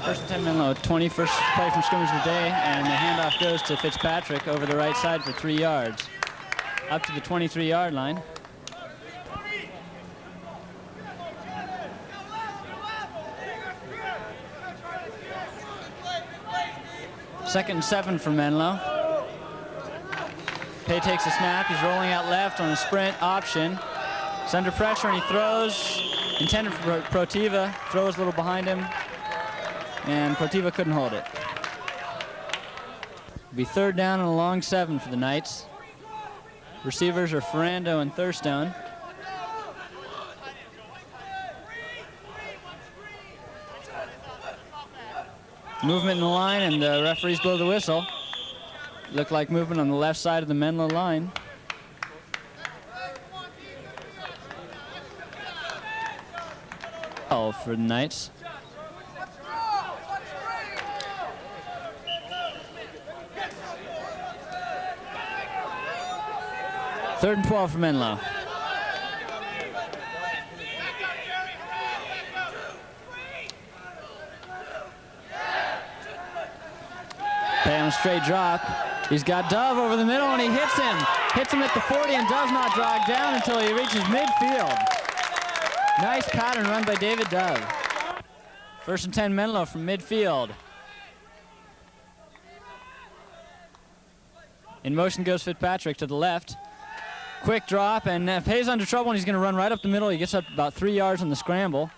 First and 10 Menlo, 21st play from scrimmage of the day, and the handoff goes to Fitzpatrick over the right side for 3 yards. Up to the 23-yard line. Second and 7 for Menlo. Pay takes a snap. He's rolling out left on a sprint option. He's under pressure and he throws. Intended for Protiva. Throws a little behind him. And Protiva couldn't hold it. It'll be third down and a long 7 for the Knights. Receivers are Ferrando and Thurstone. Movement in the line, and the referees blow the whistle. Looked like movement on the left side of the Menlo line. Oh, for the Knights. Third and 12 for Menlo. Pay on a straight drop. He's got Dove over the middle and he hits him. Hits him at the 40 and does not drag down until he reaches midfield. Nice pattern run by David Dove. First and 10 Menlo from midfield. In motion goes Fitzpatrick to the left. Quick drop, and Pay's under trouble, and he's going to run right up the middle. He gets up about 3 yards on the scramble.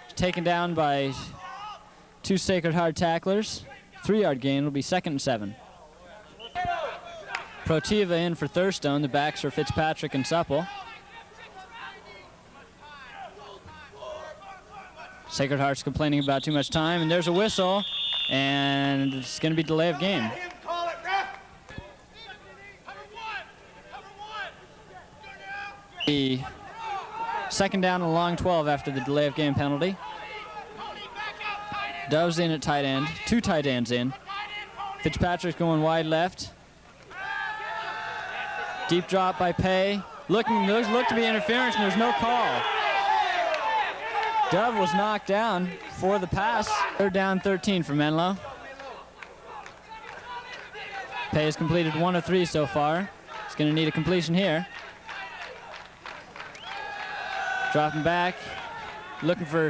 He's taken down by 2 Sacred Heart tacklers. 3-yard gain will be second and 7. Protiva in for Thurstone. The backs are Fitzpatrick and Supple. Sacred Heart's complaining about too much time, and there's a whistle, and it's going to be delay of game. The second down and a long 12 after the delay of game penalty. Dove's in at tight end. 2 tight ends in. Fitzpatrick's going wide left. Deep drop by Pay. Looked to be interference, and there's no call. Dove was knocked down for the pass. Third down 13 for Menlo. Pay has completed 1 of 3 so far. He's going to need a completion here. Dropping back, looking for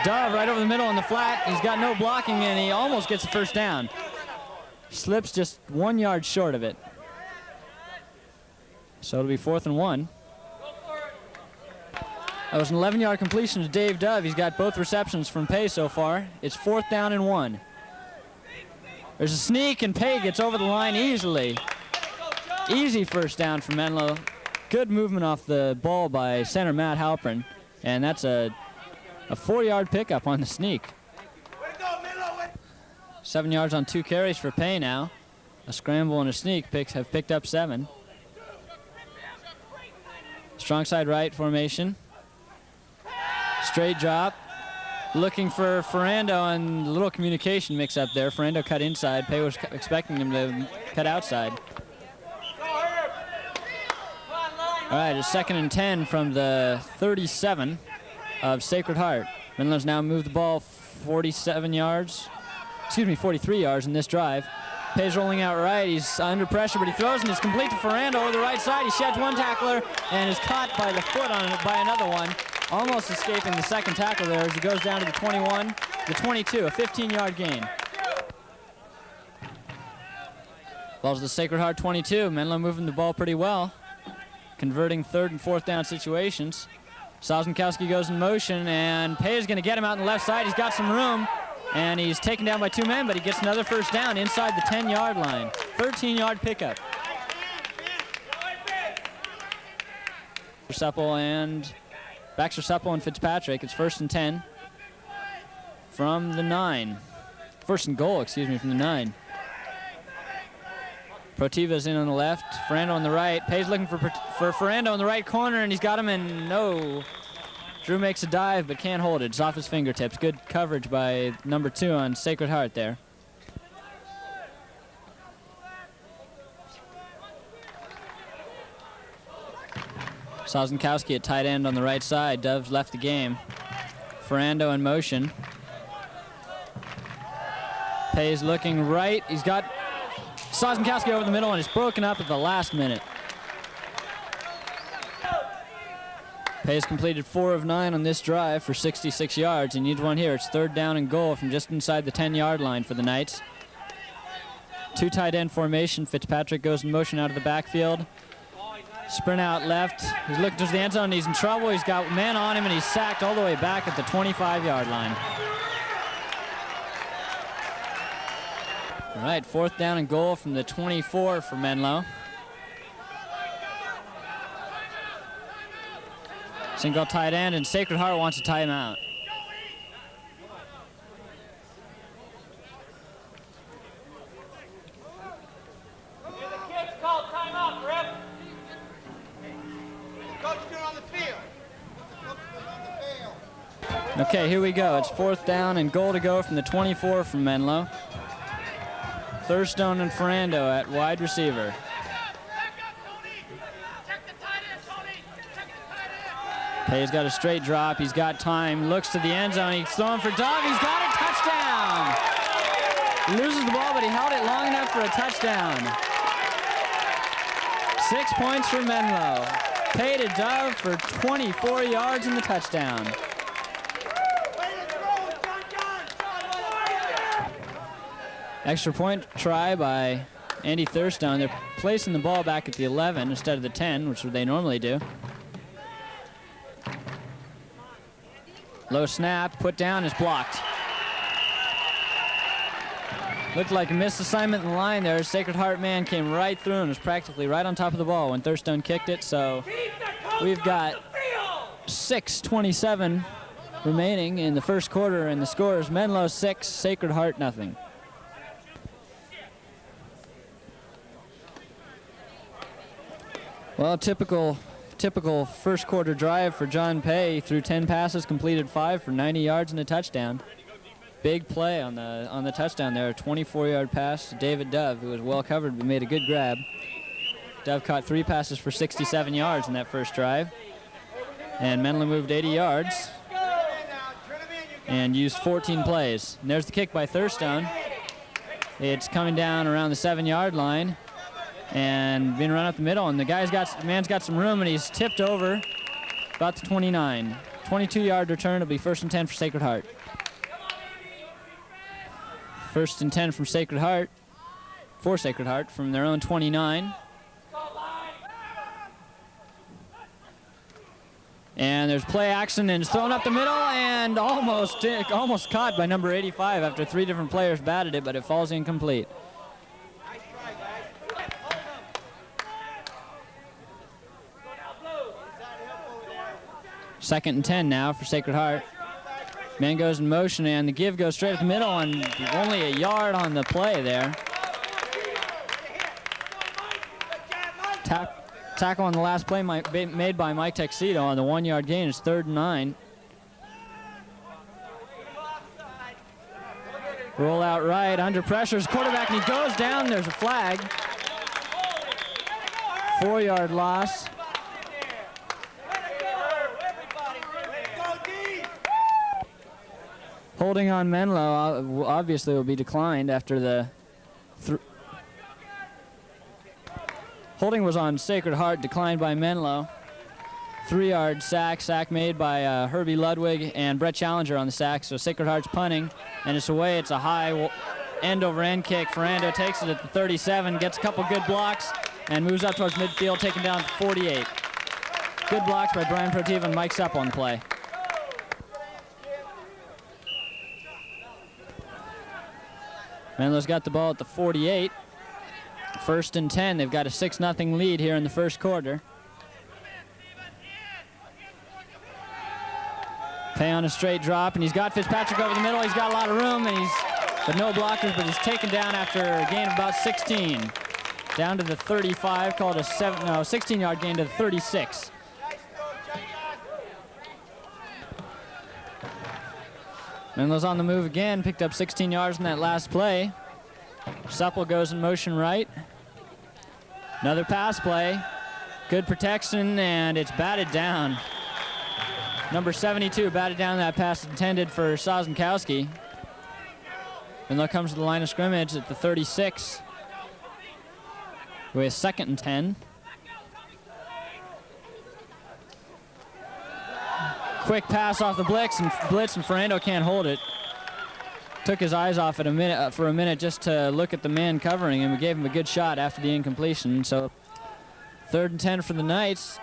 Dove right over the middle on the flat. He's got no blocking, and he almost gets the first down. Slips just 1 yard short of it. So it'll be 4th and 1. That was an 11-yard completion to Dave Dove. He's got both receptions from Pay so far. It's 4th down and 1. There's a sneak, and Pay gets over the line easily. Easy first down for Menlo. Good movement off the ball by center Matt Halpern, and that's a 4-yard pickup on the sneak. 7 yards on 2 carries for Pay now. A scramble and a sneak have picked up 7. Strong side right formation. Straight drop. Looking for Ferrando, and a little communication mix up there. Ferrando cut inside. Pay was expecting him to cut outside. All right, it's 2nd and 10 from the 37 of Sacred Heart. Menlo's now moved the ball 43 yards in this drive. Pay's rolling out right. He's under pressure, but he throws, and it's complete to Ferrando over the right side. He sheds 1 tackler and is caught by the foot by another one, almost escaping the second tackle there as he goes down to the 21, the 22, a 15-yard gain. Ball's to the Sacred Heart 22. Menlo moving the ball pretty well, converting 3rd and 4th down situations. Sosnkowski goes in motion, and Pay is going to get him out on the left side. He's got some room, and he's taken down by 2 men, but he gets another first down inside the 10-yard line. 13-yard pickup. Supple and Baxter Supple and Fitzpatrick. It's 1st and 10 from the 9. 1st and goal, excuse me, from the 9. Protiva's in on the left, Ferrando on the right. Pay's looking for Ferrando in the right corner, and he's got him, and no. Drew makes a dive, but can't hold it. It's off his fingertips. Good coverage by number 2 on Sacred Heart there. Sosnkowski at tight end on the right side. Dove's left the game. Ferrando in motion. Pay's looking right. He's got Sosnkowski over the middle, and it's broken up at the last minute. Pay's completed 4 of 9 on this drive for 66 yards. He needs one here. It's 3rd down and goal from just inside the 10-yard line for the Knights. 2 tight end formation. Fitzpatrick goes in motion out of the backfield. Sprint out left. He's looking towards the end zone. He's in trouble. He's got men on him, and he's sacked all the way back at the 25-yard line. All right, 4th down and goal from the 24 for Menlo. Single tight end, and Sacred Heart wants a timeout. The kids called timeout, Rip. Coach, do it on the field. Okay, here we go. It's 4th down and goal to go from the 24 from Menlo. Thurstone and Ferrando at wide receiver. Pay's got a straight drop. He's got time. Looks to the end zone. He's throwing for Dove. He's got a touchdown. He loses the ball, but he held it long enough for a touchdown. 6 points for Menlo. Pay to Dove for 24 yards in the touchdown. Extra point try by Andy Thurstone. They're placing the ball back at the 11 instead of the 10, which they normally do. Low snap, put down, is blocked. Looked like a missed assignment in the line there. Sacred Heart man came right through and was practically right on top of the ball when Thurstone kicked it. So we've got 6:27 remaining in the first quarter, and the score is Menlo 6, Sacred Heart nothing. Well, typical first quarter drive for John Pay. Threw 10 passes, completed 5 for 90 yards and a touchdown. Big play on the touchdown there. A 24-yard pass to David Dove, who was well covered but made a good grab. Dove caught 3 passes for 67 yards in that first drive. And Menlo moved 80 yards and used 14 plays. And there's the kick by Thurstone. It's coming down around the 7-yard line and being run up the middle, and the man's got some room, and he's tipped over about the 29. 22-yard return. It'll be 1st and 10 for Sacred Heart. 1st and 10 from Sacred Heart, for Sacred Heart from their own 29. And there's play action, and it's thrown up the middle, and almost caught by number 85 after 3 different players batted it, but it falls incomplete. 2nd and 10 now for Sacred Heart. Man goes in motion, and the give goes straight up the middle, and only a yard on the play there. Tackle on the last play made by Mike Tuxedo on the 1-yard gain. It's 3rd and 9. Roll out right, under pressure is quarterback, and he goes down. There's a flag. 4-yard loss. Holding on Menlo obviously will be declined after the holding was on Sacred Heart, declined by Menlo. 3-yard sack made by Herbie Ludwig and Brett Challenger on the sack. So Sacred Heart's punting, and it's away. It's a high end-over-end kick. Ferrando takes it at the 37, gets a couple good blocks, and moves up towards midfield, taken down to 48. Good blocks by Brian Protiva and Mike Sepp on the play. Menlo's got the ball at the 48. 1st and 10. They've got a 6-0 lead here in the first quarter. Pay on a straight drop, and he's got Fitzpatrick over the middle. He's got a lot of room, and but no blockers, but he's taken down after a gain of about 16. Down to the 35, called a 16-yard gain to the 36. Menlo's on the move again, picked up 16 yards in that last play. Supple goes in motion right. Another pass play. Good protection, and it's batted down. Number 72 batted down that pass intended for Sosnkowski. Menlo comes to the line of scrimmage at the 36 with 2nd and 10. Quick pass off the blitz, and Ferrando can't hold it. Took his eyes off it for a minute just to look at the man covering him. We gave him a good shot after the incompletion. So 3rd and 10 for the Knights.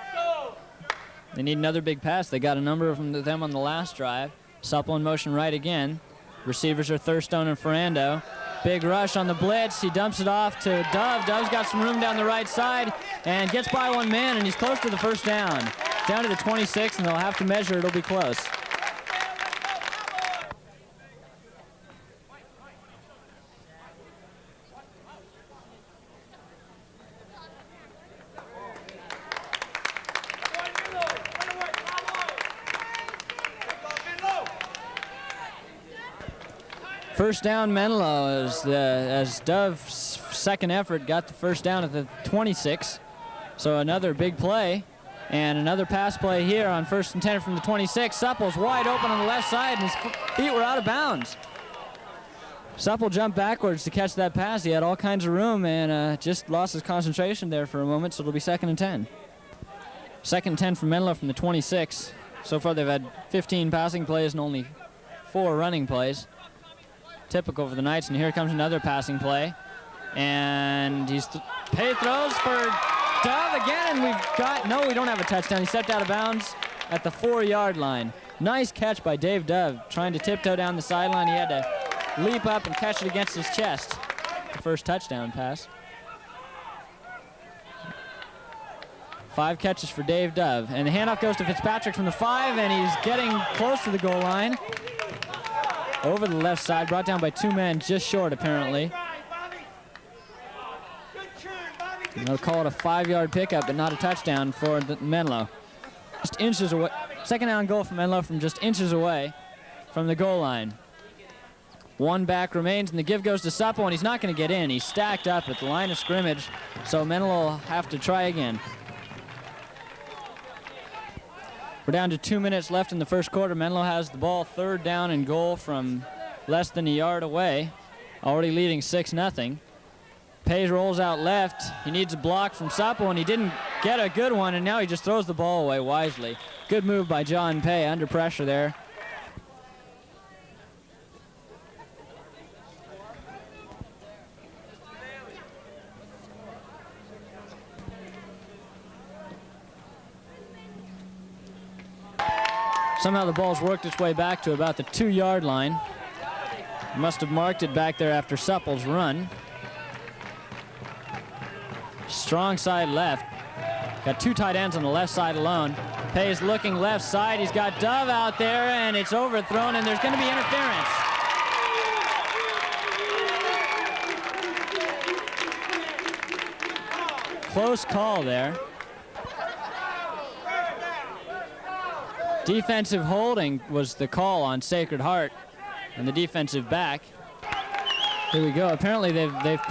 They need another big pass. They got a number of them on the last drive. Supple in motion right again. Receivers are Thurstone and Ferrando. Big rush on the blitz. He dumps it off to Dove. Dove's got some room down the right side and gets by one man, and he's close to the first down. Down to the 26, and they'll have to measure. It'll be close. First down, Menlo, as Dove's second effort got the first down at the 26. So another big play. And another pass play here on 1st and 10 from the 26. Supple's wide open on the left side, and his feet were out of bounds. Supple jumped backwards to catch that pass. He had all kinds of room and just lost his concentration there for a moment, so it'll be 2nd and 10. 2nd and 10 from Menlo from the 26. So far they've had 15 passing plays and only 4 running plays. Typical for the Knights, and here comes another passing play. And Pay throws for Dove again, and we don't have a touchdown. He stepped out of bounds at the 4-yard line. Nice catch by Dave Dove, trying to tiptoe down the sideline. He had to leap up and catch it against his chest. The first touchdown pass. 5 catches for Dave Dove, and the handoff goes to Fitzpatrick from the 5, and he's getting close to the goal line. Over the left side, brought down by 2 men, just short apparently. They'll call it a 5-yard pickup, but not a touchdown for Menlo. Just inches away. 2nd down goal for Menlo from just inches away from the goal line. 1 back remains, and the give goes to Supple, and he's not going to get in. He's stacked up at the line of scrimmage, so Menlo will have to try again. We're down to 2 minutes left in the first quarter. Menlo has the ball, 3rd down and goal from less than a yard away, already leading 6-0. Page rolls out left. He needs a block from Supple, and he didn't get a good one, and now he just throws the ball away wisely. Good move by John Pay, under pressure there. Somehow the ball's worked its way back to about the 2-yard line. Must have marked it back there after Supple's run. Strong side left. Got 2 tight ends on the left side alone. Pay's looking left side. He's got Dove out there, and it's overthrown, and there's going to be interference. Close call there. Defensive holding was the call on Sacred Heart and the defensive back. Here we go. Apparently they've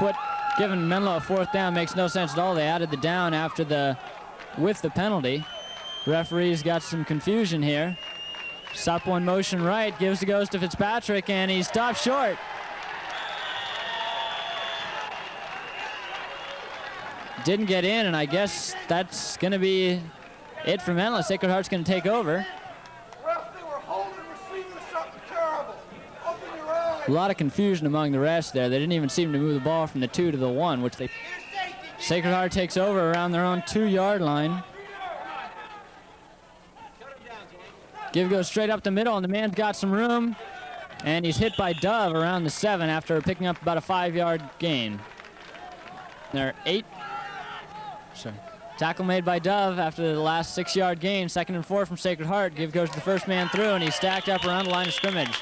given Menlo a 4th down. Makes no sense at all. They added the down after with the penalty. Referee's got some confusion here. Supple in motion right, goes to Fitzpatrick, and he stopped short. Didn't get in, and I guess that's going to be it for Menlo. Sacred Heart's going to take over. A lot of confusion among the rest there. They didn't even seem to move the ball from the 2 to the 1, which Sacred Heart takes over around their own 2-yard line. Give goes straight up the middle, and the man's got some room, and he's hit by Dove around the 7 after picking up about a 5-yard gain. They're 8. Tackle made by Dove after the last 6-yard gain. 2nd and 4 from Sacred Heart. Give goes to the first man through, and he's stacked up around the line of scrimmage.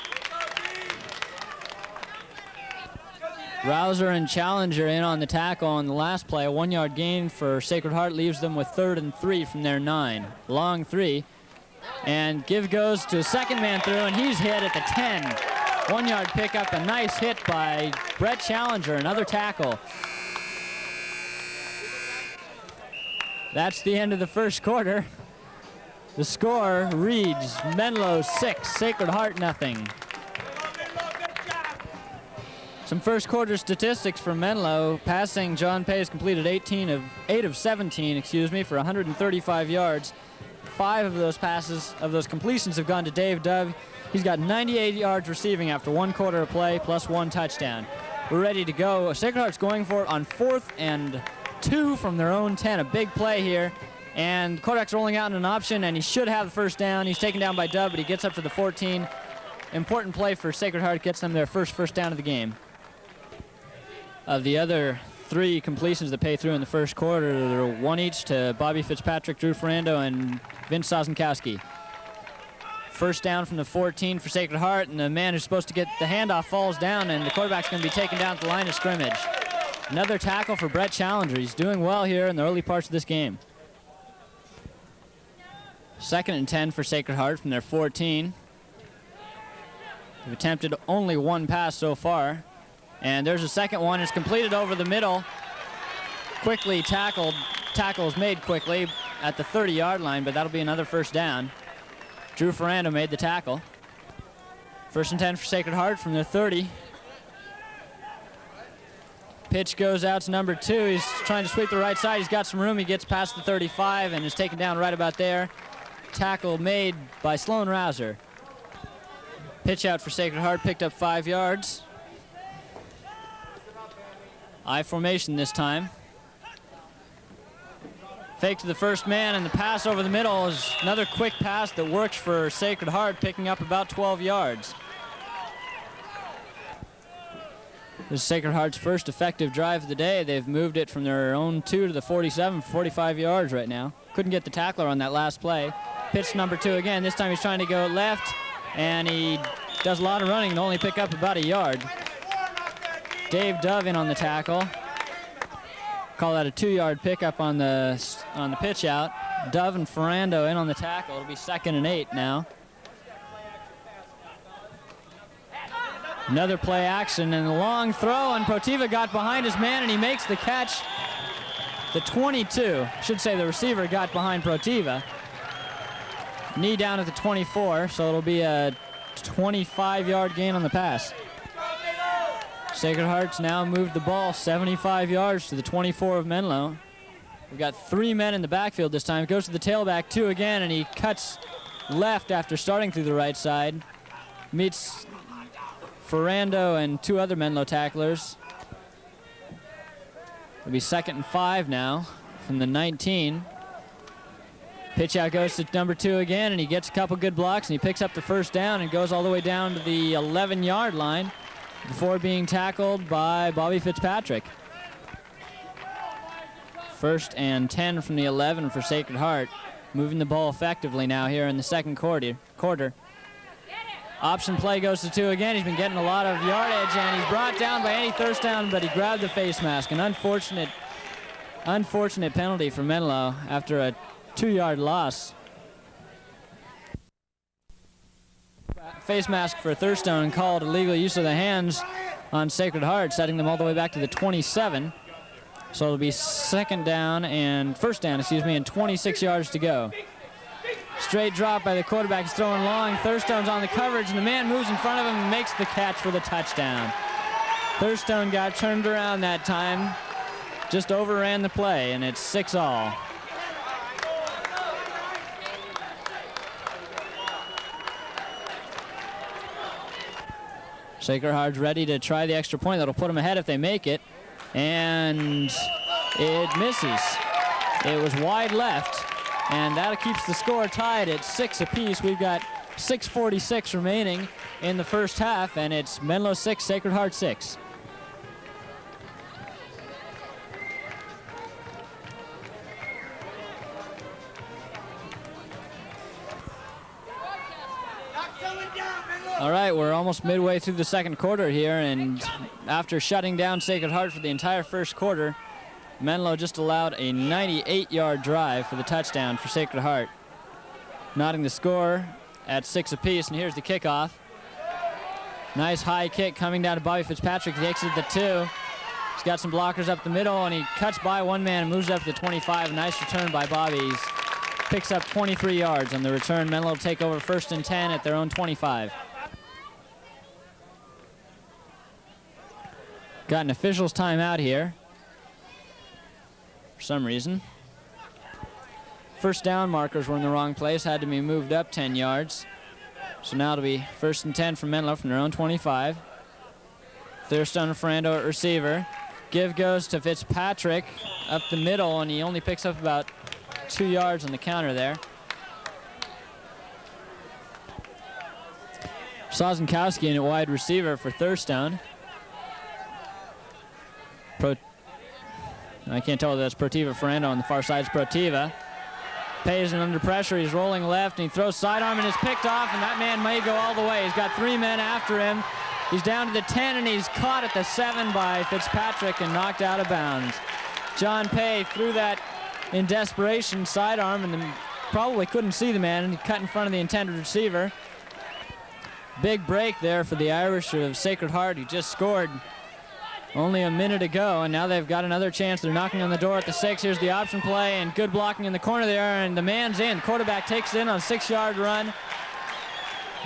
Rouser and Challenger in on the tackle on the last play. A 1-yard gain for Sacred Heart leaves them with 3rd and 3 from their 9. Long 3. And give goes to a 2nd man through, and he's hit at the 10. 1-yard pickup, a nice hit by Brett Challenger, another tackle. That's the end of the first quarter. The score reads Menlo 6, Sacred Heart nothing. Some first quarter statistics for Menlo. Passing, John Pay has completed 8 of 17, for 135 yards. 5 of those passes, of those completions, have gone to Dave Dove. He's got 98 yards receiving after 1 quarter of play, plus 1 touchdown. We're ready to go. Sacred Heart's going for it on 4th and 2 from their own 10. A big play here. And quarterback's rolling out in an option, and he should have the first down. He's taken down by Dove, but he gets up to the 14. Important play for Sacred Heart, gets them their first down of the game. Of the other 3 completions that pay through in the first quarter, there are 1 each to Bobby Fitzpatrick, Drew Ferrando, and Vince Sosenkowski. First down from the 14 for Sacred Heart, and the man who's supposed to get the handoff falls down, and the quarterback's going to be taken down at the line of scrimmage. Another tackle for Brett Challenger. He's doing well here in the early parts of this game. 2nd and 10 for Sacred Heart from their 14. They've attempted only 1 pass so far. And there's a second one. It's completed over the middle. Quickly tackled. Tackle is made quickly at the 30-yard line, but that'll be another first down. Drew Ferrando made the tackle. 1st and 10 for Sacred Heart from their 30. Pitch goes out to number 2. He's trying to sweep the right side. He's got some room. He gets past the 35 and is taken down right about there. Tackle made by Sloan Rouser. Pitch out for Sacred Heart, picked up 5 yards. I formation this time. Fake to the first man, and the pass over the middle is another quick pass that works for Sacred Heart, picking up about 12 yards. This is Sacred Heart's first effective drive of the day. They've moved it from their own 2 to the 47 for 45 yards right now. Couldn't get the tackler on that last play. Pitch number 2 again. This time he's trying to go left, and he does a lot of running to only pick up about a yard. Dave Dove in on the tackle. Call that a 2-yard pickup on the pitch out. Dove and Ferrando in on the tackle. It'll be 2nd and 8 now. Another play action and a long throw, and Protiva got behind his man and he makes the catch. The 22, should say the receiver got behind Protiva. Knee down at the 24, so it'll be a 25-yard gain on the pass. Sacred Heart's now moved the ball 75 yards to the 24 of Menlo. We've got 3 men in the backfield this time. It goes to the tailback 2 again, and he cuts left after starting through the right side. Meets Ferrando and 2 other Menlo tacklers. It'll be 2nd and 5 now from the 19. Pitch out goes to number 2 again, and he gets a couple good blocks, and he picks up the first down and goes all the way down to the 11-yard line before being tackled by Bobby Fitzpatrick. 1st and 10 from the 11 for Sacred Heart. Moving the ball effectively now here in the second quarter. Option play goes to 2 again. He's been getting a lot of yardage, and he's brought down by Andy Thurstown, but he grabbed the face mask. An unfortunate penalty for Menlo after a 2-yard loss. Face mask for Thurstone called illegal use of the hands on Sacred Heart, setting them all the way back to the 27. So it'll be first down, and 26 yards to go. Straight drop by the quarterback. He's throwing long. Thurstone's on the coverage, and the man moves in front of him and makes the catch for the touchdown. Thurstone got turned around that time, just overran the play, and it's 6-all. Sacred Heart's ready to try the extra point. That'll put them ahead if they make it. And it misses. It was wide left. And that keeps the score tied at 6 apiece. We've got 6:46 remaining in the first half. And it's Menlo 6, Sacred Heart 6. All right, we're almost midway through the second quarter here, and after shutting down Sacred Heart for the entire first quarter, Menlo just allowed a 98-yard drive for the touchdown for Sacred Heart. Knotting the score at 6 apiece, and here's the kickoff. Nice high kick coming down to Bobby Fitzpatrick. He takes it at the 2. He's got some blockers up the middle, and he cuts by one man and moves up to the 25. A nice return by Bobby. He picks up 23 yards on the return. Menlo will take over 1st and 10 at their own 25. Got an official's timeout here for some reason. First down markers were in the wrong place, had to be moved up 10 yards. So now it'll be 1st and 10 from Menlo from their own 25. Thurston and Ferrando at receiver. Give goes to Fitzpatrick up the middle, and he only picks up about 2 yards on the counter there. Sozenkowski in at wide receiver for Thurstone. I can't tell whether that's Protiva Ferrando on the far side. It's Protiva. Pays it under pressure. He's rolling left, and he throws sidearm, and is picked off, and that man may go all the way. He's got 3 men after him. He's down to the 10, and he's caught at the 7 by Fitzpatrick and knocked out of bounds. John Pay threw that in desperation sidearm, and then probably couldn't see the man, and he cut in front of the intended receiver. Big break there for the Irish of Sacred Heart, who just scored only a minute ago, and now they've got another chance. They're knocking on the door at the 6. Here's the option play, and good blocking in the corner there, and the man's in. Quarterback takes it in on a 6-yard run.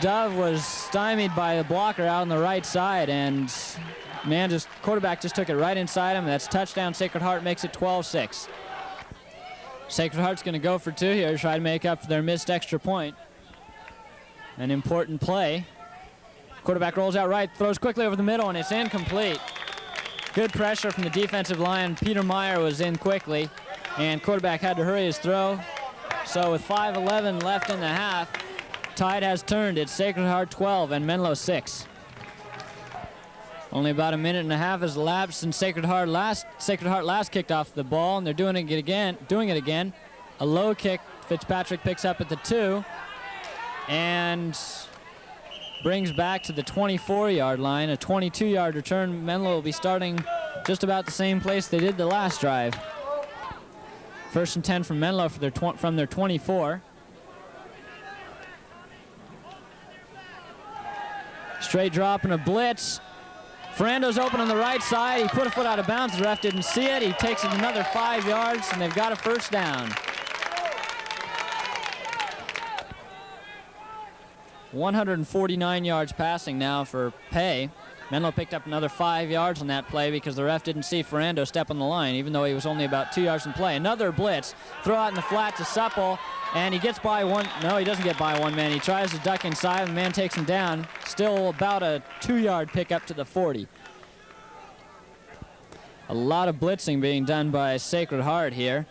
Dove was stymied by the blocker out on the right side, and quarterback just took it right inside him. That's touchdown. Sacred Heart makes it 12-6. Sacred Heart's going to go for 2 here, try to make up for their missed extra point. An important play. Quarterback rolls out right, throws quickly over the middle, and it's incomplete. Good pressure from the defensive line. Peter Meyer was in quickly, and quarterback had to hurry his throw. So with 5:11 left in the half, tide has turned. It's Sacred Heart 12 and Menlo 6. Only about a minute and a half has elapsed since Sacred Heart last kicked off the ball, and they're doing it again. A low kick Fitzpatrick picks up at the 2 and brings back to the 24-yard line. A 22-yard return. Menlo will be starting just about the same place they did the last drive. 1st and 10 from Menlo from their 24. Straight drop and a blitz. Ferrando's open on the right side. He put a foot out of bounds. The ref didn't see it. He takes it another 5 yards, and they've got a 1st down. 149 yards passing now for Pay. Menlo picked up another 5 yards on that play because the ref didn't see Ferrando step on the line, even though he was only about 2 yards in play. Another blitz. Throw out in the flat to Supple, and he gets by one. No, he doesn't get by one man. He tries to duck inside, and the man takes him down. Still about a 2-yard pickup to the 40. A lot of blitzing being done by Sacred Heart here.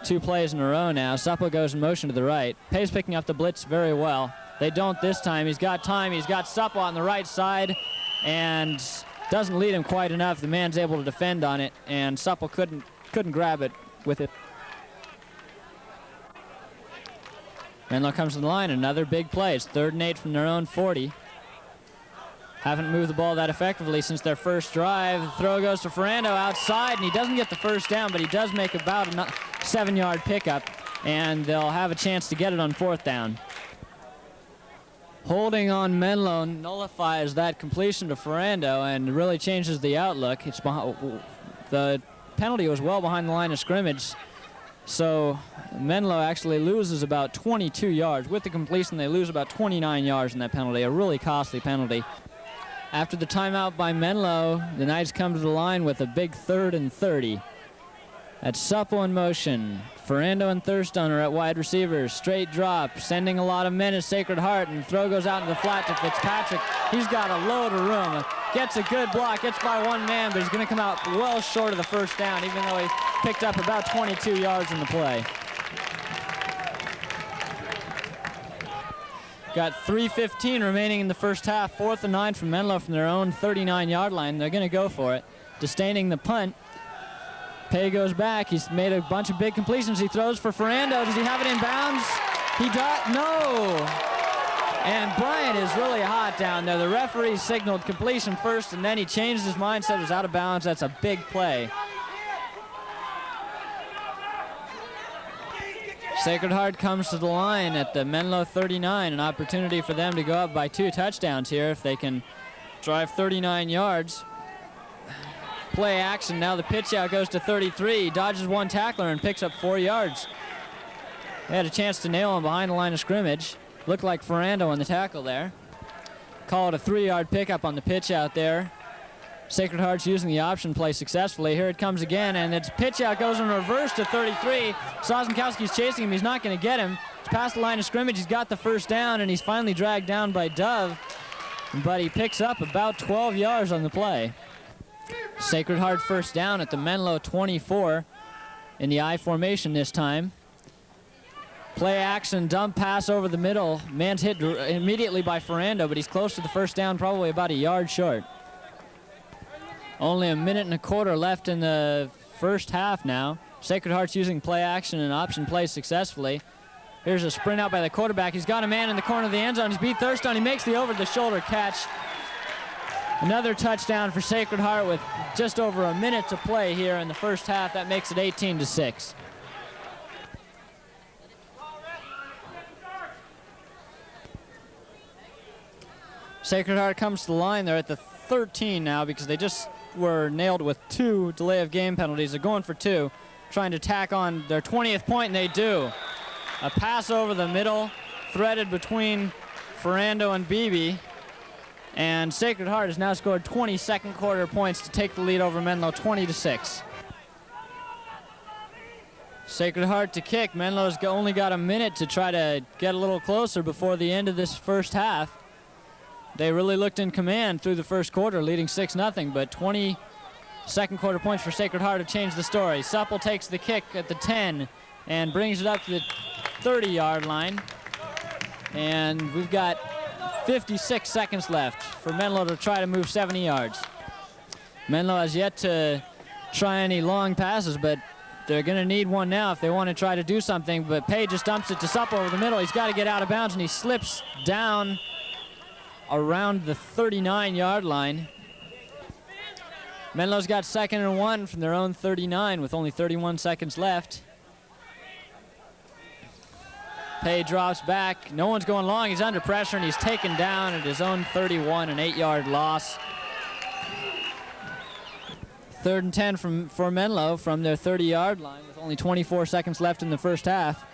2 plays in a row now. Supple goes in motion to the right. Pay's picking up the blitz very well. They don't this time. He's got time. He's got Supple on the right side and doesn't lead him quite enough. The man's able to defend on it, and Supple couldn't grab it with it. Menlo comes to the line. Another big play. It's 3rd and 8 from their own 40. Haven't moved the ball that effectively since their first drive. The throw goes to Ferrando outside, and he doesn't get the 1st down, but he does make about a 7-yard pickup, and they'll have a chance to get it on 4th down. Holding on Menlo nullifies that completion to Ferrando and really changes the outlook. The penalty was well behind the line of scrimmage, so Menlo actually loses about 22 yards. With the completion, they lose about 29 yards in that penalty, a really costly penalty. After the timeout by Menlo, the Knights come to the line with a big 3rd and 30. That's Supple in motion. Ferrando and Thurston are at wide receivers. Straight drop, sending a lot of men at Sacred Heart, and the throw goes out into the flat to Fitzpatrick. He's got a load of room. Gets a good block, gets by one man, but he's going to come out well short of the 1st down, even though he picked up about 22 yards in the play. Got 3:15 remaining in the first half. 4th and 9 from Menlo from their own 39-yard line. They're going to go for it. Disdaining the punt. Pay goes back. He's made a bunch of big completions. He throws for Ferrando. Does he have it in bounds? He does. No. And Bryant is really hot down there. The referee signaled completion first, and then he changed his mind, said it was out of bounds. That's a big play. Sacred Heart comes to the line at the Menlo 39. An opportunity for them to go up by 2 touchdowns here if they can drive 39 yards. Play action. Now the pitch out goes to 33. He dodges one tackler and picks up 4 yards. They had a chance to nail him behind the line of scrimmage. Looked like Ferrando on the tackle there. Call it a 3-yard pickup on the pitch out there. Sacred Heart's using the option play successfully. Here it comes again, and its pitch out goes in reverse to 33. Sozenkowski's chasing him. He's not going to get him. He's past the line of scrimmage. He's got the first down, and he's finally dragged down by Dove, but he picks up about 12 yards on the play. Sacred Heart first down at the Menlo 24 in the I formation this time. Play action, dump pass over the middle. Man's hit immediately by Ferrando, but he's close to the first down, probably about a yard short. Only a minute and a quarter left in the first half now. Sacred Heart's using play action and option play successfully. Here's a sprint out by the quarterback. He's got a man in the corner of the end zone. He's beat Thurston. He makes the over-the-shoulder catch. Another touchdown for Sacred Heart with just over a minute to play here in the first half. That makes it 18-6. Sacred Heart comes to the line. They're at the 13 now because they just were nailed with 2 delay of game penalties. They're going for 2, trying to tack on their 20th point, and they do. A pass over the middle, threaded between Ferrando and Beebe. And Sacred Heart has now scored 20 second quarter points to take the lead over Menlo, 20-6. Sacred Heart to kick. Menlo's only got a minute to try to get a little closer before the end of this first half. They really looked in command through the first quarter, leading 6-0, but 20 second quarter points for Sacred Heart have changed the story. Supple takes the kick at the 10 and brings it up to the 30-yard line. And we've got 56 seconds left for Menlo to try to move 70 yards. Menlo has yet to try any long passes, but they're going to need one now if they want to try to do something. But Page just dumps it to Supple over the middle. He's got to get out of bounds, and he slips down around the 39-yard line. Menlo's got 2nd and 1 from their own 39 with only 31 seconds left. Pay drops back. No one's going long. He's under pressure, and he's taken down at his own 31, an 8-yard loss. 3rd and 10 for Menlo from their 30-yard line with only 24 seconds left in the first half.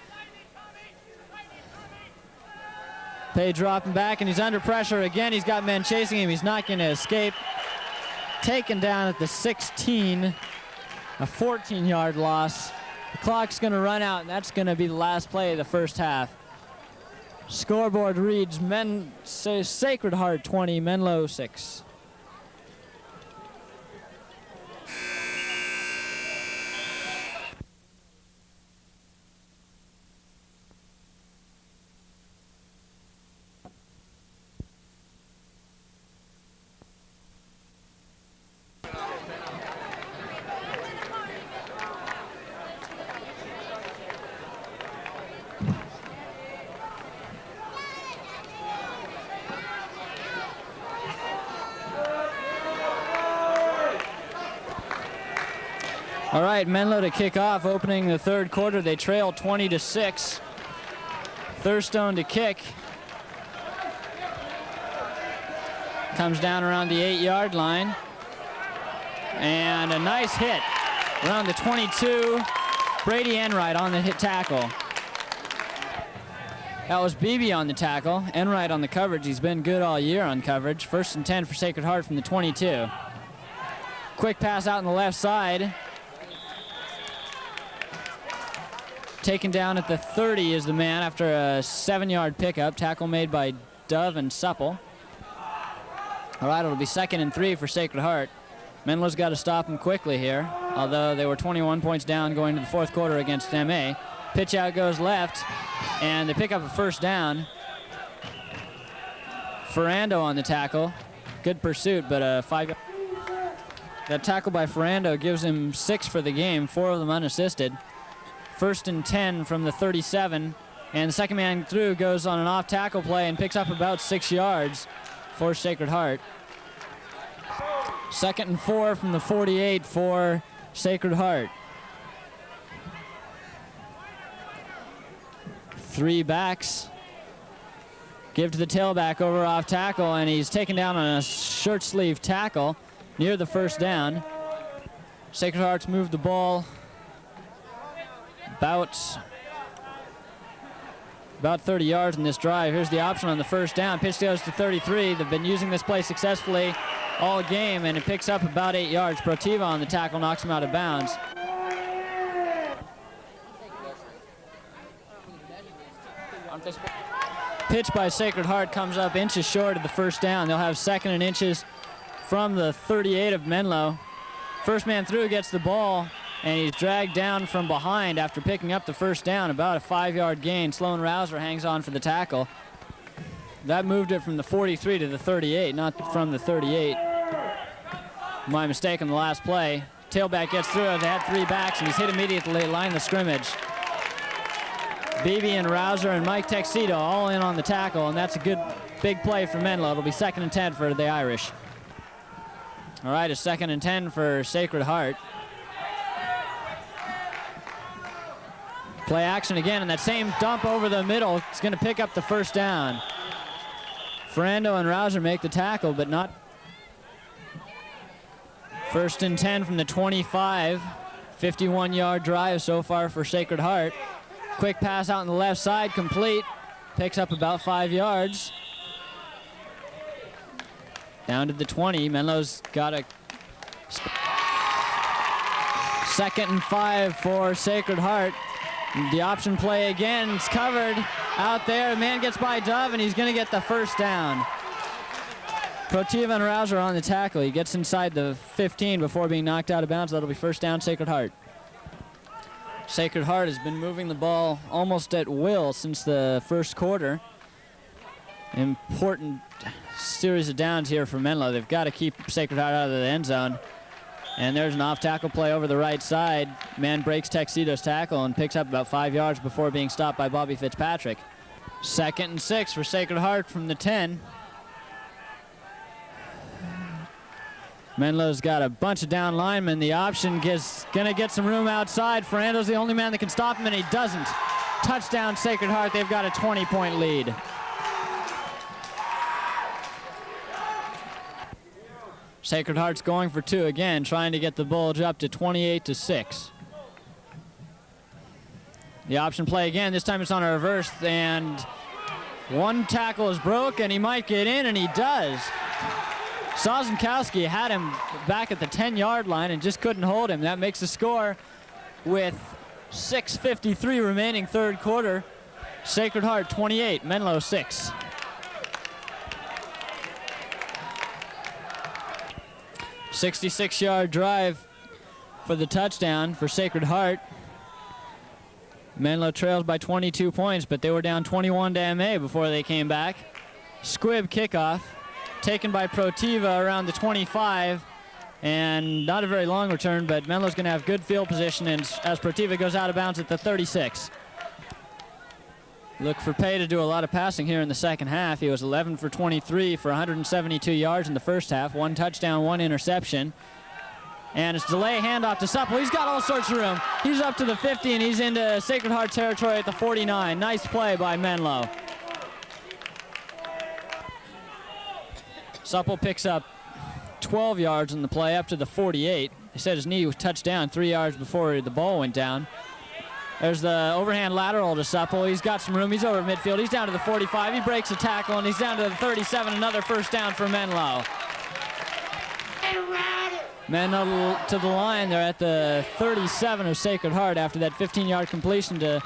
Pay dropping back, and he's under pressure again. He's got men chasing him. He's not going to escape. Taken down at the 16, a 14-yard loss. The clock's going to run out, and that's going to be the last play of the first half. Scoreboard reads Sacred Heart 20, Menlo 6. All right, Menlo to kick off, opening the third quarter. They trail 20-6. Thurstone to kick. Comes down around the 8-yard line. And a nice hit around the 22. Brady Enright on the hit tackle. That was Beebe on the tackle. Enright on the coverage. He's been good all year on coverage. 1st and 10 for Sacred Heart from the 22. Quick pass out on the left side. Taken down at the 30 is the man after a 7-yard pickup. Tackle made by Dove and Supple. All right, it'll be 2nd and 3 for Sacred Heart. Menlo's got to stop him quickly here, although they were 21 points down going to the fourth quarter against MA. Pitch out goes left, and they pick up a first down. Ferrando on the tackle. Good pursuit, but a 5. That tackle by Ferrando gives him 6 for the game, 4 of them unassisted. 1st and 10 from the 37, and the second man through goes on an off tackle play and picks up about 6 yards for Sacred Heart. 2nd and 4 from the 48 for Sacred Heart. 3 backs. Give to the tailback over off tackle, and he's taken down on a shirt sleeve tackle near the first down. Sacred Heart's moved the ball about about 30 yards in this drive. Here's the option on the first down. Pitch goes to 33. They've been using this play successfully all game, and it picks up about 8 yards. Protiva on the tackle knocks him out of bounds. Pitch by Sacred Heart comes up inches short of the first down. They'll have 2nd and inches from the 38 of Menlo. First man through gets the ball, and he's dragged down from behind after picking up the first down. About a 5-yard gain. Sloan Rouser hangs on for the tackle. That moved it from the 43 to the 38, not from the 38. My mistake on the last play. Tailback gets through. They had 3 backs, and he's hit immediately at line of the scrimmage. Beebe and Rouser and Mike Texito all in on the tackle, and that's a good big play for Menlo. It'll be 2nd and 10 for the Irish. All right, a 2nd and 10 for Sacred Heart. Play action again, and that same dump over the middle is going to pick up the first down. Ferrando and Rouser make the tackle, but not. 1st and 10 from the 25. 51-yard drive so far for Sacred Heart. Quick pass out on the left side, complete. Picks up about 5 yards. Down to the 20. Menlo's got a 2nd and 5 for Sacred Heart. The option play again, it's covered out there. The man gets by Dove, and he's going to get the first down. Protiva and Rouser on the tackle. He gets inside the 15 before being knocked out of bounds. That'll be first down, Sacred Heart. Sacred Heart has been moving the ball almost at will since the first quarter. Important series of downs here for Menlo. They've got to keep Sacred Heart out of the end zone. And there's an off-tackle play over the right side. Man breaks Texito's tackle and picks up about 5 yards before being stopped by Bobby Fitzpatrick. 2nd and 6 for Sacred Heart from the 10. Menlo's got a bunch of down linemen. The option is going to get some room outside. Ferrando's the only man that can stop him, and he doesn't. Touchdown, Sacred Heart. They've got a 20-point lead. Sacred Heart's going for 2 again, trying to get the Bulge up to 28-6. The option play again. This time it's on a reverse, and one tackle is broke, and he might get in, and he does. Sosnkowski had him back at the 10-yard line and just couldn't hold him. That makes the score with 6:53 remaining third quarter. Sacred Heart 28, Menlo 6. "66-yard drive for the touchdown for Sacred Heart. Menlo trails by 22 points, but they were down 21-MA before they came back. Squib kickoff, taken by Protiva around the 25, and not a very long return, but Menlo's going to have good field position as Protiva goes out of bounds at the 36. Look for Pay to do a lot of passing here in the second half. He was 11 for 23 for 172 yards in the first half. 1 touchdown, 1 interception. And it's delay handoff to Supple. He's got all sorts of room. He's up to the 50, and he's into Sacred Heart territory at the 49. Nice play by Menlo. Supple picks up 12 yards on the play up to the 48. They said his knee was touched down 3 yards before the ball went down. There's the overhand lateral to Supple. He's got some room. He's over midfield. He's down to the 45. He breaks a tackle, and he's down to the 37. Another first down for Menlo. Menlo to the line. They're at the 37 of Sacred Heart after that 15-yard completion to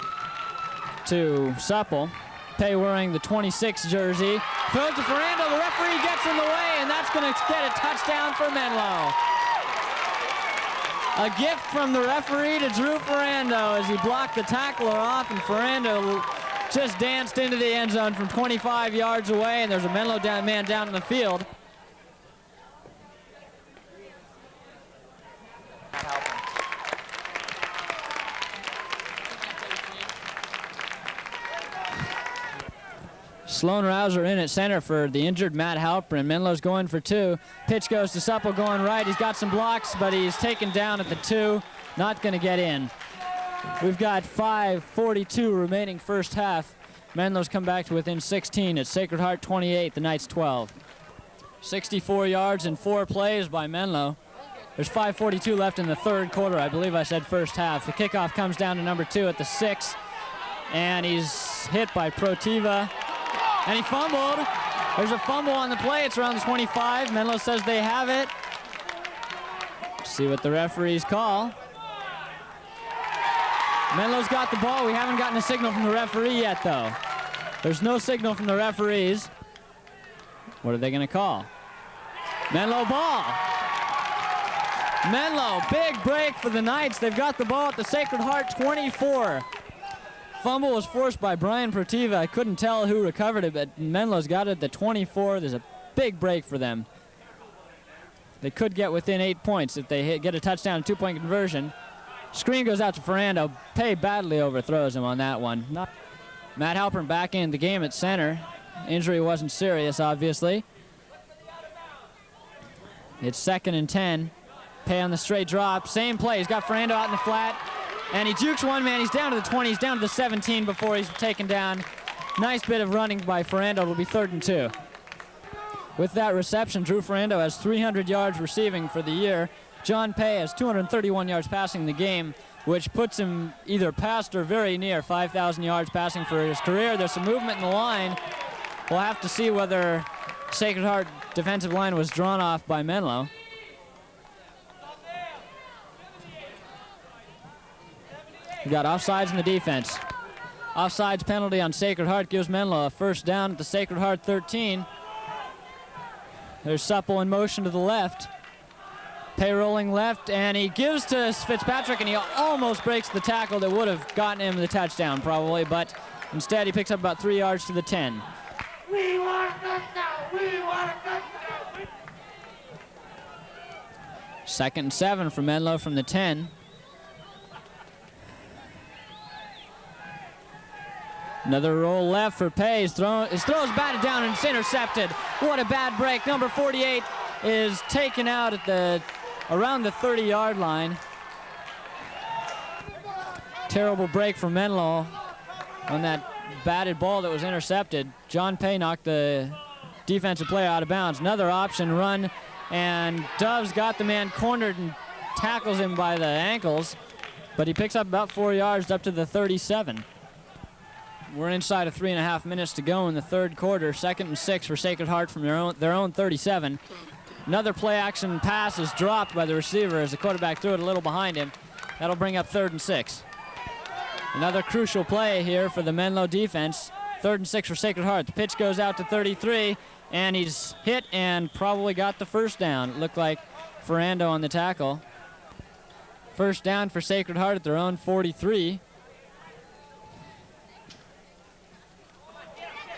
Supple. Pay wearing the 26 jersey. Throws to Ferrando. The referee gets in the way, and that's going to get a touchdown for Menlo. A gift from the referee to Drew Ferrando as he blocked the tackler off, and Ferrando just danced into the end zone from 25 yards away, and there's a Menlo man down in the field. Sloan Rouser in at center for the injured Matt Halprin. Menlo's going for 2. Pitch goes to Supple going right. He's got some blocks, but he's taken down at the 2. Not going to get in. We've got 5:42 remaining first half. Menlo's come back to within 16 at Sacred Heart 28, the Knights 12. 64 yards in 4 plays by Menlo. There's 5:42 left in the third quarter. I believe I said first half. The kickoff comes down to number 2 at the 6. and he's hit by Protiva, and he fumbled. There's a fumble on the play. It's around the 25. Menlo says they have it. See what the referees call. Menlo's got the ball. We haven't gotten a signal from the referee yet, though. There's no signal from the referees. What are they going to call? Menlo ball. Menlo, big break for the Knights. They've got the ball at the Sacred Heart 24. Fumble was forced by Brian Protiva. I couldn't tell who recovered it, but Menlo's got it at the 24. There's a big break for them. They could get within 8 points if they get a touchdown, a 2-point conversion. Screen goes out to Ferrando. Pay badly overthrows him on that one. Matt Halpern back in the game at center. Injury wasn't serious, obviously. It's 2nd and 10. Pay on the straight drop. Same play. He's got Ferrando out in the flat. And he jukes one man. He's down to the 20. He's down to the 17 before he's taken down. Nice bit of running by Ferrando. It'll be 3rd and 2. With that reception, Drew Ferrando has 300 yards receiving for the year. John Pay has 231 yards passing the game, which puts him either past or very near 5,000 yards passing for his career. There's some movement in the line. We'll have to see whether Sacred Heart defensive line was drawn off by Menlo. We got offsides in the defense. Offsides penalty on Sacred Heart gives Menlo a 1st down at the Sacred Heart 13. There's Supple in motion to the left. Pay rolling left, and he gives to Fitzpatrick, and he almost breaks the tackle that would have gotten him the touchdown probably, but instead he picks up about 3 yards to the 10. We want a touchdown! We want a touchdown! 2nd and 7 for Menlo from the 10. Another roll left for Pay. His throw's batted down and it's intercepted. What a bad break. Number 48 is taken out at around the 30-yard line. Terrible break for Menlo on that batted ball that was intercepted. John Pay knocked the defensive player out of bounds. Another option run, and Dove's got the man cornered and tackles him by the ankles, but he picks up about 4 yards up to the 37. We're inside of 3.5 minutes to go in the 3rd quarter. 2nd and 6 for Sacred Heart from their own 37. Another play action pass is dropped by the receiver as the quarterback threw it a little behind him. That'll bring up 3rd and 6. Another crucial play here for the Menlo defense. 3rd and 6 for Sacred Heart. The pitch goes out to 33, and he's hit and probably got the 1st down. It looked like Ferrando on the tackle. 1st down for Sacred Heart at their own 43.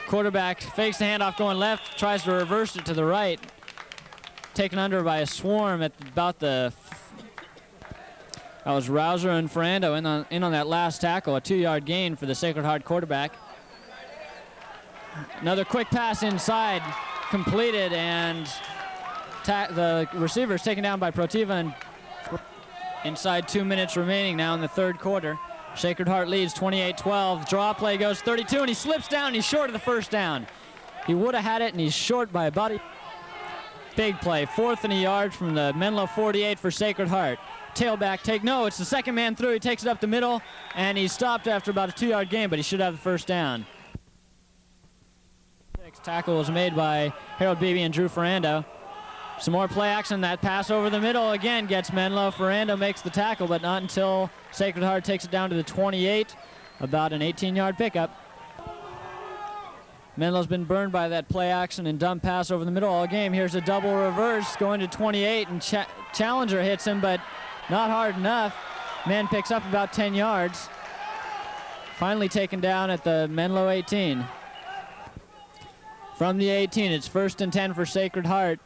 Quarterback fakes the handoff going left, tries to reverse it to the right. Taken under by a swarm at about the... That was Rouser and Ferrando in on that last tackle, a 2-yard gain for the Sacred Heart quarterback. Another quick pass inside, completed, and the receiver is taken down by Protiva, and inside 2 minutes remaining now in the 3rd quarter. Sacred Heart leads 28-12. Draw play goes 32, and he slips down. He's short of the 1st down. He would have had it, and he's short by about a big play. 4th and a yard from the Menlo 48 for Sacred Heart. Tailback take. No, it's the 2nd man through. He takes it up the middle, and he's stopped after about a 2-yard gain, but he should have the 1st down. Tackle was made by Harold Beebe and Drew Ferrando. Some more play action. That pass over the middle again gets Menlo. Ferrando makes the tackle, but not until Sacred Heart takes it down to the 28. About an 18-yard pickup. Menlo's been burned by that play action and dump pass over the middle all game. Here's a double reverse going to 28, and Challenger hits him, but not hard enough. Man picks up about 10 yards. Finally taken down at the Menlo 18. From the 18, it's 1st and 10 for Sacred Heart.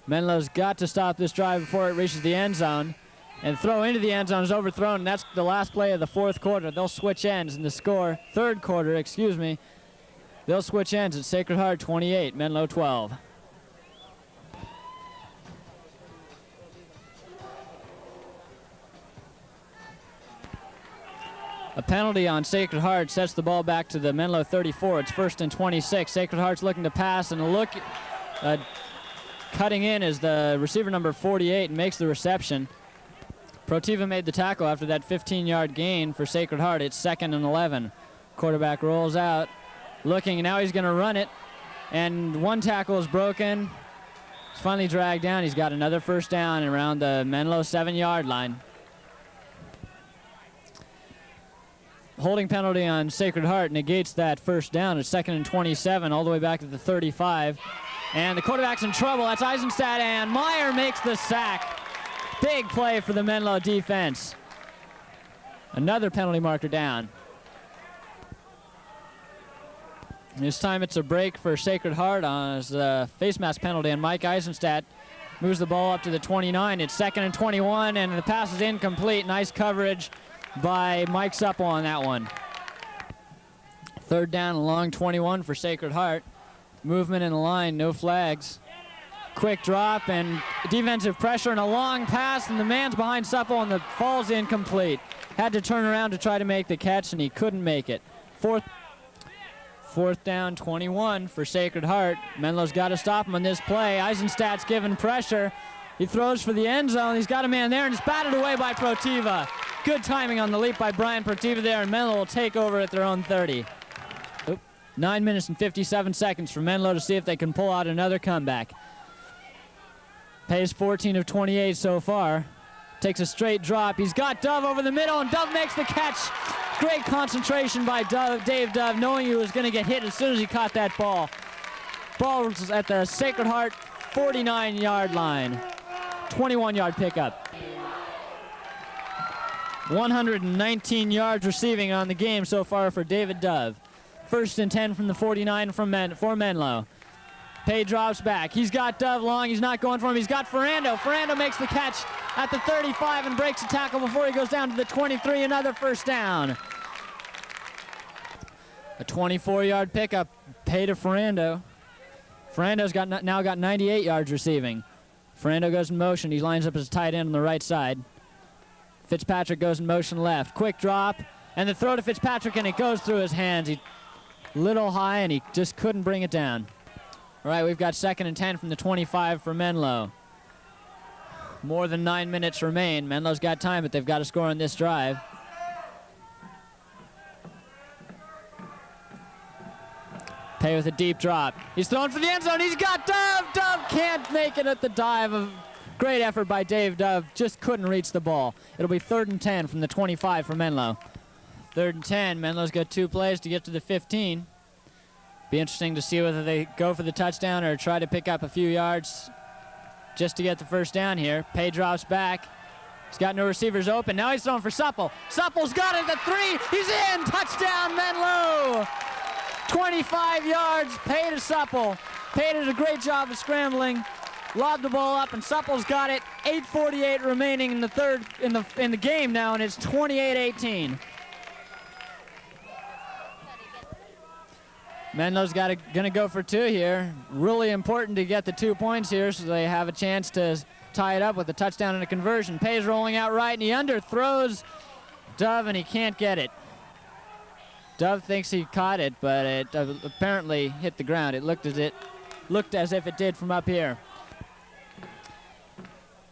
Menlo's got to stop this drive before it reaches the end zone. And throw into the end zone is overthrown, and that's the last play of the 4th quarter. They'll switch ends in the score. 3rd quarter, excuse me. They'll switch ends at Sacred Heart 28, Menlo 12. A penalty on Sacred Heart sets the ball back to the Menlo 34. It's 1st and 26. Sacred Heart's looking to pass, and cutting in is the receiver number 48 and makes the reception. Protiva made the tackle after that 15-yard gain for Sacred Heart. It's 2nd and 11. Quarterback rolls out, looking, and now he's going to run it. And one tackle is broken. He's finally dragged down. He's got another first down around the Menlo 7-yard line. Holding penalty on Sacred Heart negates that first down. It's 2nd and 27, all the way back to the 35. And the quarterback's in trouble. That's Eisenstadt, and Meyer makes the sack. Big play for the Menlo defense. Another penalty marker down. This time it's a break for Sacred Heart on a face mask penalty, and Mike Eisenstadt moves the ball up to the 29. It's 2nd and 21, and the pass is incomplete. Nice coverage by Mike Supple on that one. 3rd down along 21 for Sacred Heart. Movement in the line, no flags. Quick drop and defensive pressure and a long pass, and the man's behind Supple, and the fall's incomplete. Had to turn around to try to make the catch, and he couldn't make it. Fourth down, 21 for Sacred Heart. Menlo's got to stop him on this play. Eisenstadt's given pressure. He throws for the end zone. He's got a man there, and it's batted away by Protiva. Good timing on the leap by Brian Protiva there, and Menlo will take over at their own 30. 9 minutes and 57 seconds for Menlo to see if they can pull out another comeback. Pace 14 of 28 so far. Takes a straight drop. He's got Dove over the middle, and Dove makes the catch. Great concentration by Dave Dove, knowing he was going to get hit as soon as he caught that ball. Ball was at the Sacred Heart 49-yard line. 21-yard pickup. 119 yards receiving on the game so far for David Dove. 1st and 10 from the 49 for Menlo. Pay drops back. He's got Dove long. He's not going for him. He's got Ferrando. Ferrando makes the catch at the 35 and breaks a tackle before he goes down to the 23. Another first down. A 24-yard pickup. Pay to Ferrando. Ferrando's now got 98 yards receiving. Ferrando goes in motion. He lines up as a tight end on the right side. Fitzpatrick goes in motion left. Quick drop. And the throw to Fitzpatrick, and it goes through his hands. He little high, and he just couldn't bring it down. All right, we've got 2nd and 10 from the 25 for Menlo. More than 9 minutes remain. Menlo's got time, but they've got to score on this drive. Pay with a deep drop. He's thrown for the end zone. He's got Dove. Dove can't make it at the dive. A great effort by Dave Dove. Just couldn't reach the ball. It'll be 3rd and 10 from the 25 for Menlo. 3rd and 10. Menlo's got 2 plays to get to the 15. Be interesting to see whether they go for the touchdown or try to pick up a few yards just to get the first down here. Pay drops back. He's got no receivers open. Now he's throwing for Supple. Supple's got it at 3. He's in. Touchdown, Menlo. 25 yards. Pay to Supple. Pay did a great job of scrambling. Lobbed the ball up, and Supple's got it. 8:48 remaining in the game now, and it's 28-18. Menlo's gonna go for 2 here. Really important to get the 2 points here so they have a chance to tie it up with a touchdown and a conversion. Pay's rolling out right, and he underthrows Dove, and he can't get it. Dove thinks he caught it, but it apparently hit the ground. It looked as if it did from up here.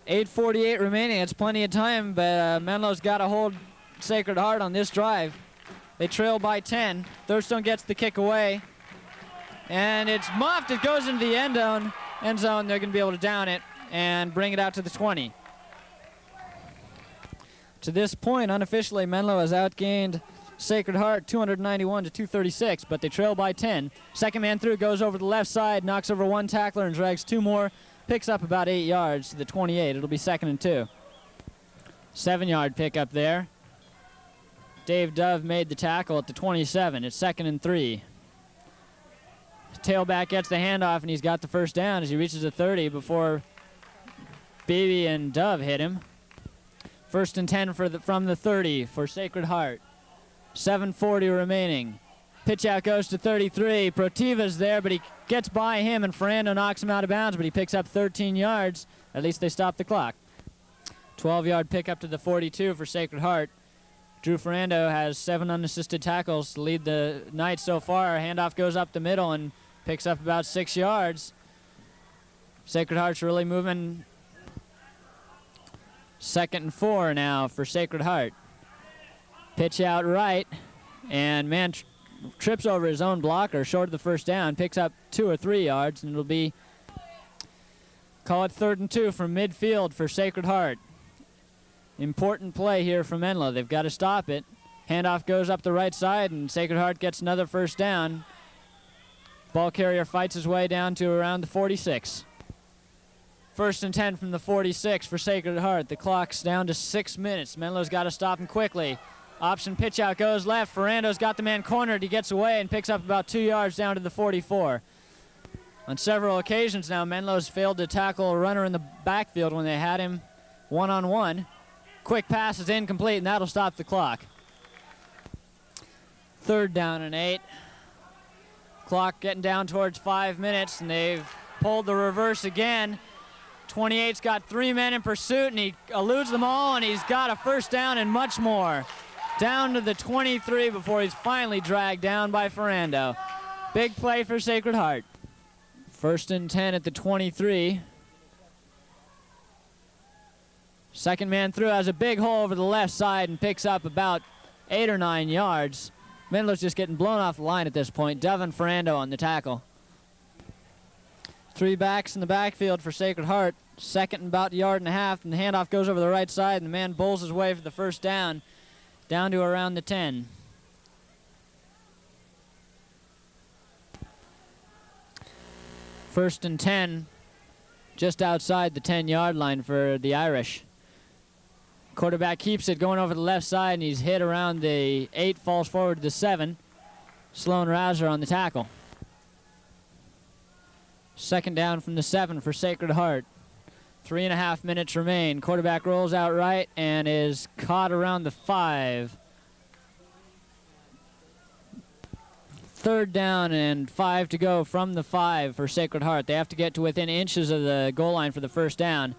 8:48 remaining. It's plenty of time, but Menlo's got to hold Sacred Heart on this drive. They trail by 10. Thurstone gets the kick away. And it's muffed. It goes into the end zone. They're going to be able to down it and bring it out to the 20. To this point, unofficially, Menlo has outgained Sacred Heart 291 to 236, but they trail by 10. Second man through, goes over the left side, knocks over 1 tackler and drags 2 more. Picks up about 8 yards to the 28. It'll be 2nd and 2. 7-yard pickup there. Dave Dove made the tackle at the 27. It's 2nd and 3. Tailback gets the handoff, and he's got the first down as he reaches the 30 before Beebe and Dove hit him. 1st and 10 from the 30 for Sacred Heart. 7:40 remaining. Pitch out goes to 33. Protiva's there, but he gets by him, and Ferrando knocks him out of bounds, but he picks up 13 yards. At least they stop the clock. 12-yard pickup to the 42 for Sacred Heart. Drew Ferrando has 7 unassisted tackles to lead the night so far. Handoff goes up the middle and picks up about 6 yards. Sacred Heart's really moving. 2nd and 4 now for Sacred Heart. Pitch out right, and man trips over his own blocker short of the first down, picks up 2 or 3 yards, and it'll be, call it 3rd and 2 from midfield for Sacred Heart. Important play here for Menlo. They've got to stop it. Handoff goes up the right side, and Sacred Heart gets another first down. Ball carrier fights his way down to around the 46. 1st and 10 from the 46 for Sacred Heart. The clock's down to 6 minutes. Menlo's got to stop him quickly. Option pitch out goes left. Ferrando's got the man cornered. He gets away and picks up about 2 yards down to the 44. On several occasions now, Menlo's failed to tackle a runner in the backfield when they had him one-on-one. Quick pass is incomplete, and that'll stop the clock. 3rd down and 8. Clock getting down towards 5 minutes, and they've pulled the reverse again. 28's got 3 men in pursuit, and he eludes them all, and he's got a first down and much more. Down to the 23 before he's finally dragged down by Ferrando. Big play for Sacred Heart. 1st and 10 at the 23. Second man through has a big hole over the left side and picks up about 8 or 9 yards. Menlo's just getting blown off the line at this point. Devin Ferrando on the tackle. 3 backs in the backfield for Sacred Heart. 2nd and about a yard and a half, and the handoff goes over the right side, and the man bowls his way for the first down to around the 10. First and 10, just outside the 10-yard line for the Irish. Quarterback keeps it going over the left side, and he's hit around the 8, falls forward to the 7. Sloan Razer on the tackle. 2nd down from the 7 for Sacred Heart. 3.5 minutes remain. Quarterback rolls out right and is caught around the 5. 3rd down and 5 to go from the 5 for Sacred Heart. They have to get to within inches of the goal line for the first down.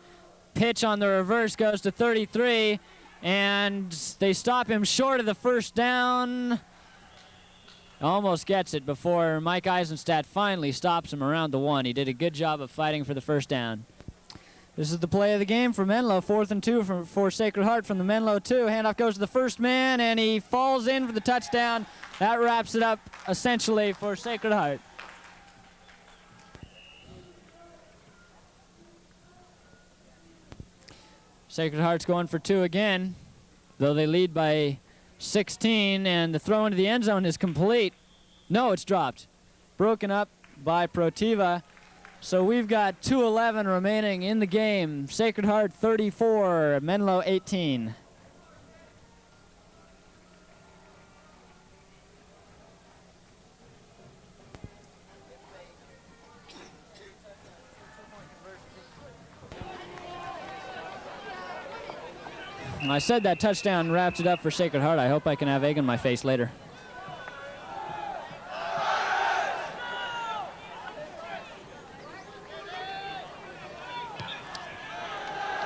Pitch on the reverse goes to 33, and they stop him short of the first down. Almost gets it before Mike Eisenstadt finally stops him around the 1. He did a good job of fighting for the first down. This is the play of the game for Menlo. 4th and 2 for Sacred Heart from the Menlo 2. Handoff goes to the first man, and he falls in for the touchdown. That wraps it up essentially for Sacred Heart. Sacred Heart's going for 2 again, though they lead by 16, and the throw into the end zone is complete. No, it's dropped. Broken up by Protiva. So we've got 2:11 remaining in the game. Sacred Heart 34, Menlo 18. I said that touchdown wraps it up for Sacred Heart. I hope I can have egg on my face later.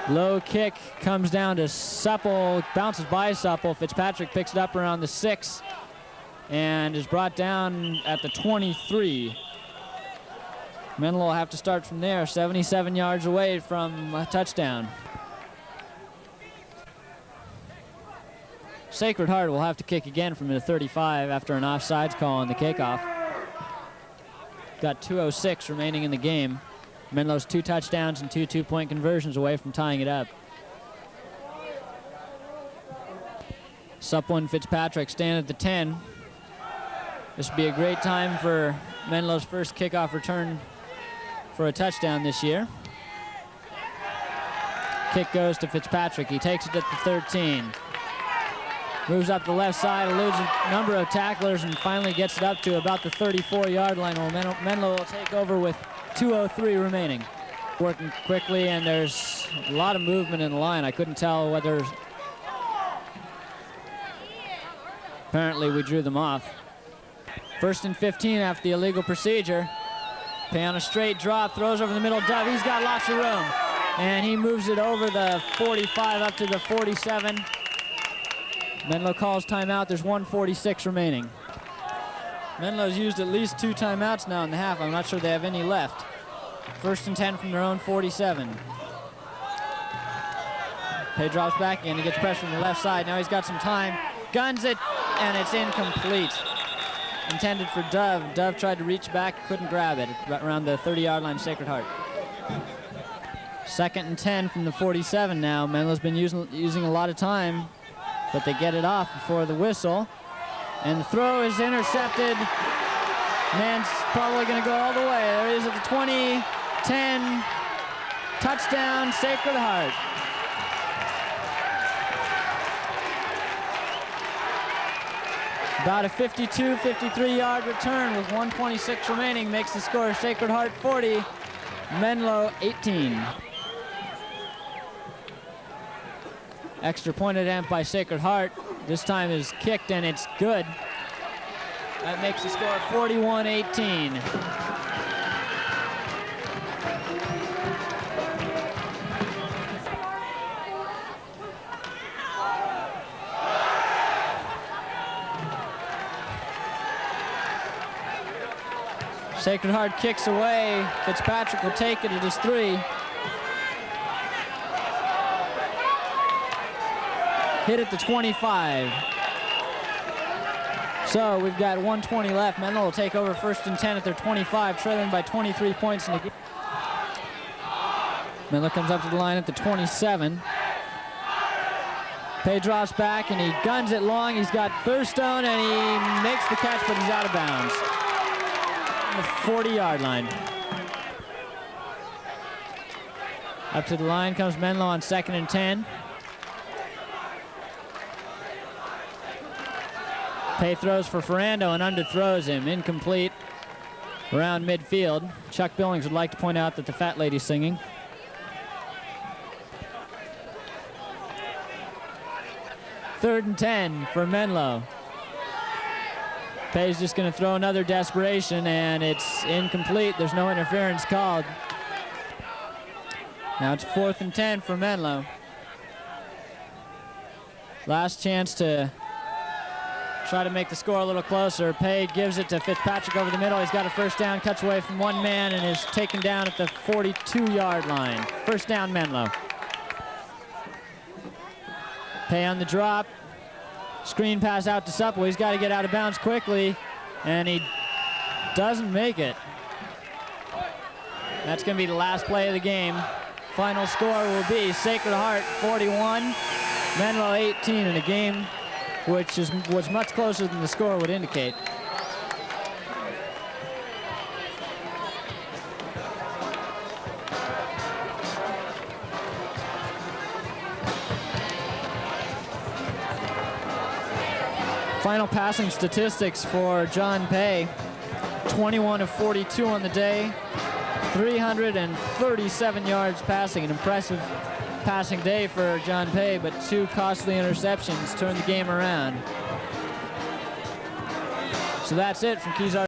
Low kick comes down to Supple, bounces by Supple. Fitzpatrick picks it up around the 6 and is brought down at the 23. Menlo will have to start from there, 77 yards away from a touchdown. Sacred Heart will have to kick again from the 35 after an offsides call on the kickoff. Got 2:06 remaining in the game. Menlo's 2 touchdowns and 2 two-point conversions away from tying it up. Supple and Fitzpatrick stand at the 10. This would be a great time for Menlo's first kickoff return for a touchdown this year. Kick goes to Fitzpatrick. He takes it at the 13. Moves up the left side, eludes a number of tacklers, and finally gets it up to about the 34-yard line. Well, Menlo will take over with 2:03 remaining. Working quickly, and there's a lot of movement in the line. I couldn't tell whether... Apparently we drew them off. 1st and 15 after the illegal procedure. Pay on a straight drop, throws over the middle. Dove, he's got lots of room. And he moves it over the 45 up to the 47. Menlo calls timeout. There's 1:46 remaining. Menlo's used at least 2 timeouts now in the half. I'm not sure they have any left. 1st and 10 from their own 47. Pay drops back in. He gets pressure from the left side. Now he's got some time. Guns it, and it's incomplete. intended for Dove. Dove tried to reach back, couldn't grab it around the 30-yard line, Sacred Heart. 2nd and 10 from the 47 now. Menlo's been using a lot of time, but they get it off before the whistle. And the throw is intercepted. Man's probably going to go all the way. There he is at the 20, 10, touchdown, Sacred Heart. About a 52, 53-yard return with 1:26 remaining makes the score Sacred Heart 40, Menlo 18. Extra point attempt by Sacred Heart. This time is kicked and it's good. That makes the score 41-18. Sacred Heart kicks away. Fitzpatrick will take it. It is 3. Hit at the 25. So we've got 1:20 left. Menlo will take over 1st and 10 at their 25, trailing by 23 points in the game. Menlo comes up to the line at the 27. Pay drops back and he guns it long. He's got Thurstone and he makes the catch, but he's out of bounds. The 40-yard line. Up to the line comes Menlo on 2nd and 10. Pay throws for Ferrando and underthrows him. Incomplete around midfield. Chuck Billings would like to point out that the fat lady's singing. Third and 10 for Menlo. Pay's just going to throw another desperation, and it's incomplete. There's no interference called. Now it's 4th and 10 for Menlo. Last chance to try to make the score a little closer. Pay gives it to Fitzpatrick over the middle. He's got a 1st down, cuts away from one man, and is taken down at the 42-yard line. 1st down, Menlo. Pay on the drop. Screen pass out to Supple. He's got to get out of bounds quickly, and he doesn't make it. That's going to be the last play of the game. Final score will be Sacred Heart 41, Menlo 18 in a game which was much closer than the score would indicate. Final passing statistics for John Pay. 21 of 42 on the day, 337 yards passing. An impressive passing day for John Pay, but 2 costly interceptions turned the game around. So that's it from Kezar.